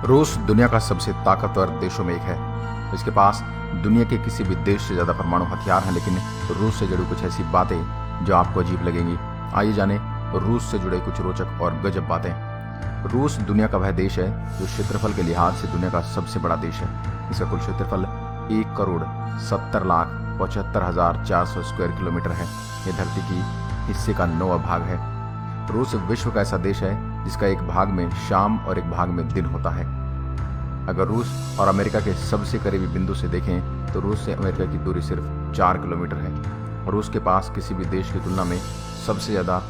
रूस दुनिया का सबसे ताकतवर देशों में एक है। इसके पास दुनिया के किसी भी देश से ज़्यादा परमाणु हथियार हैं, लेकिन रूस से जुड़ी कुछ ऐसी बातें जो आपको अजीब लगेंगी। आइए जाने रूस से जुड़े कुछ रोचक और गजब बातें। रूस दुनिया का वह देश है जो क्षेत्रफल के लिहाज से दुनिया का सबसे बड़ा देश है। इसका कुल क्षेत्रफल 1,70,75,400 स्क्वायर किलोमीटर है। यह धरती की हिस्से का 9वां भाग है। रूस विश्व का ऐसा देश है जिसका एक भाग में शाम और एक भाग में दिन होता है। अगर रूस और अमेरिका के सबसे करीबी बिंदु से देखें तो रूस से अमेरिका की दूरी सिर्फ 4 किलोमीटर है। रूस के पास किसी भी देश की तुलना में सबसे ज़्यादा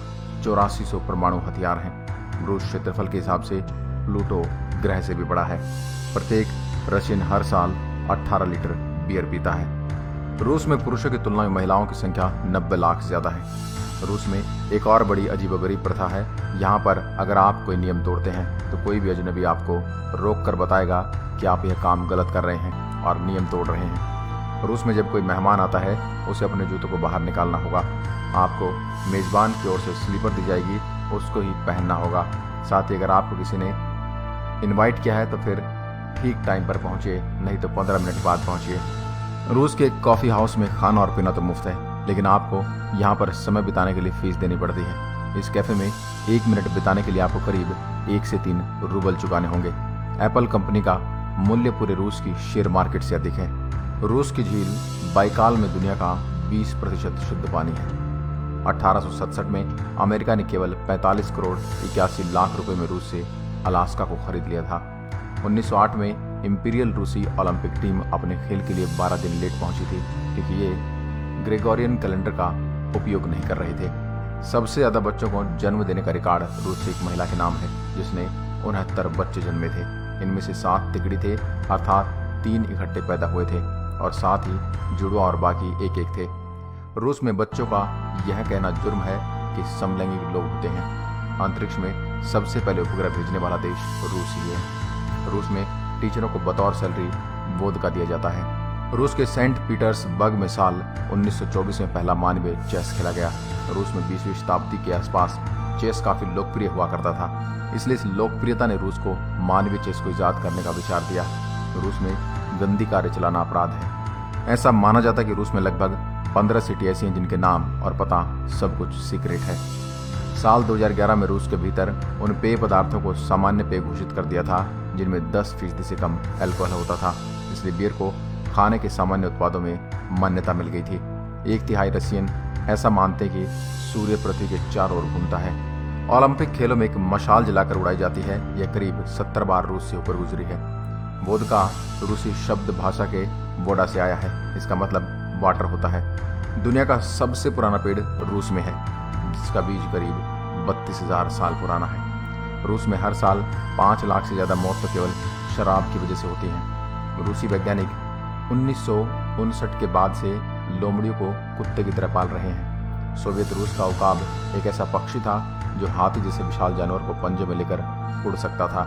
8400 परमाणु हथियार हैं। रूस क्षेत्रफल के हिसाब से प्लूटो ग्रह से भी बड़ा है। प्रत्येक रशियन हर साल 18 लीटर बियर पीता है। रूस में पुरुषों की तुलना में महिलाओं की संख्या 90 लाख से ज़्यादा है। रूस में एक और बड़ी अजीबोगरीब प्रथा है। यहाँ पर अगर आप कोई नियम तोड़ते हैं तो कोई भी अजनबी आपको रोक कर बताएगा कि आप यह काम गलत कर रहे हैं और नियम तोड़ रहे हैं। रूस में जब कोई मेहमान आता है उसे अपने जूतों को बाहर निकालना होगा। आपको मेज़बान की ओर से स्लीपर दी जाएगी, उसको ही पहनना होगा। साथ ही अगर आपको किसी ने इनवाइट किया है तो फिर ठीक टाइम पर पहुँचिए, नहीं तो 15 मिनट बाद पहुँचिए। रूस के कॉफ़ी हाउस में खाना और पीना तो मुफ्त है, लेकिन आपको यहाँ पर समय बिताने के लिए फीस देनी पड़ती है। इस कैफ़े में 1 मिनट बिताने के लिए आपको करीब 1 से 3 रूबल चुकाने होंगे। एप्पल कंपनी का मूल्य पूरे रूस की शेयर मार्केट से अधिक है। रूस की झील बाइकाल में दुनिया का 20% शुद्ध पानी है। 1867 में अमेरिका ने केवल 45 करोड़ 81 लाख रुपए में रूस से अलास्का को खरीद लिया था। 1908 में इंपीरियल रूसी ओलंपिक टीम अपने खेल के लिए 12 दिन लेट पहुंची थी क्योंकि ये ग्रेगोरियन कैलेंडर का उपयोग नहीं कर रहे थे। सबसे ज़्यादा बच्चों को जन्म देने का रिकॉर्ड रूस की एक महिला के नाम है जिसने 69 बच्चे जन्मे थे। इनमें से 7 तिगड़ी थे, अर्थात 3 इकट्ठे पैदा हुए थे और 7 ही जुड़वा और बाकी एक एक थे। रूस में बच्चों का यह कहना जुर्म है कि समलैंगिक लोग होते हैं। अंतरिक्ष में सबसे पहले उपग्रह भेजने वाला देश रूस ही है। रूस में टीचरों को बतौर सैलरी वोदका दिया जाता है। रूस के सेंट पीटर्सबर्ग में साल 1924 में पहला मानवीय चेस खेला गया। रूस में 20वीं शताब्दी के आसपास चेस काफ़ी लोकप्रिय हुआ करता था, इसलिए इस लोकप्रियता ने रूस को मानवीय चेस को ईजाद करने का विचार दिया। रूस में गंदी कार्य चलाना अपराध है। ऐसा माना जाता है कि रूस में लगभग 15 सिटी ऐसी हैं जिनके नाम और पता सब कुछ सीक्रेट है। साल 2011 में रूस के भीतर उन पेय पदार्थों को सामान्य पेय घोषित कर दिया था जिनमें 10% से कम अल्कोहल होता था, इसलिए बियर को खाने के सामान्य उत्पादों में मान्यता मिल गई थी। 1/3 रशियन ऐसा मानते हैं कि सूर्य पृथ्वी के चारों ओर घूमता है। ओलंपिक खेलों में एक मशाल जलाकर उड़ाई जाती है। यह करीब 70 बार रूस से होकर गुजरी है। वोदका रूसी शब्द भाषा के वोडा से आया है, इसका मतलब वाटर होता है। दुनिया का सबसे पुराना पेड़ रूस में है जिसका बीज करीब 32,000 साल पुराना है। रूस में हर साल 5 लाख से ज़्यादा मौत तो केवल शराब की वजह से होती हैं। रूसी वैज्ञानिक 1959 के बाद से लोमड़ियों को कुत्ते की तरह पाल रहे हैं। सोवियत रूस का उकाब एक ऐसा पक्षी था जो हाथी जैसे विशाल जानवर को पंजे में लेकर उड़ सकता था।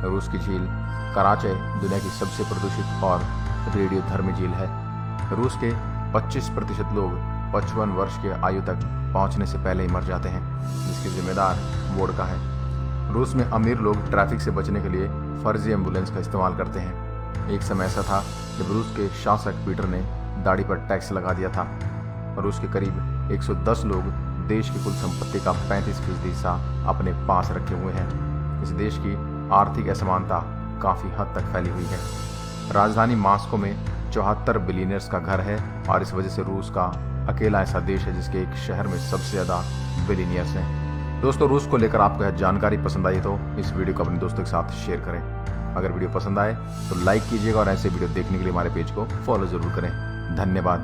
रूस की झील कराचे दुनिया की सबसे प्रदूषित और रेडियोधर्मी झील है। रूस के 25% लोग 55 वर्ष के आयु तक पहुंचने से पहले ही मर जाते हैं, जिसके जिम्मेदार वोडका है। रूस में अमीर लोग ट्रैफिक से बचने के लिए फर्जी एम्बुलेंस का इस्तेमाल करते हैं। एक समय ऐसा था जब रूस के शासक पीटर ने दाढ़ी पर टैक्स लगा दिया था। रूस के करीब 110 लोग देश की कुल संपत्ति का 35% हिस्सा अपने पास रखे हुए हैं। इस देश की आर्थिक असमानता काफ़ी हद तक फैली हुई है। राजधानी मॉस्को में 74 बिलियनियर्स का घर है और इस वजह से रूस का अकेला ऐसा देश है जिसके एक शहर में सबसे ज़्यादा बिलियनियर्स हैं। दोस्तों, रूस को लेकर आपको यह जानकारी पसंद आई तो इस वीडियो को अपने दोस्तों के साथ शेयर करें। अगर वीडियो पसंद आए तो लाइक कीजिएगा और ऐसे वीडियो देखने के लिए हमारे पेज को फॉलो जरूर करें। धन्यवाद।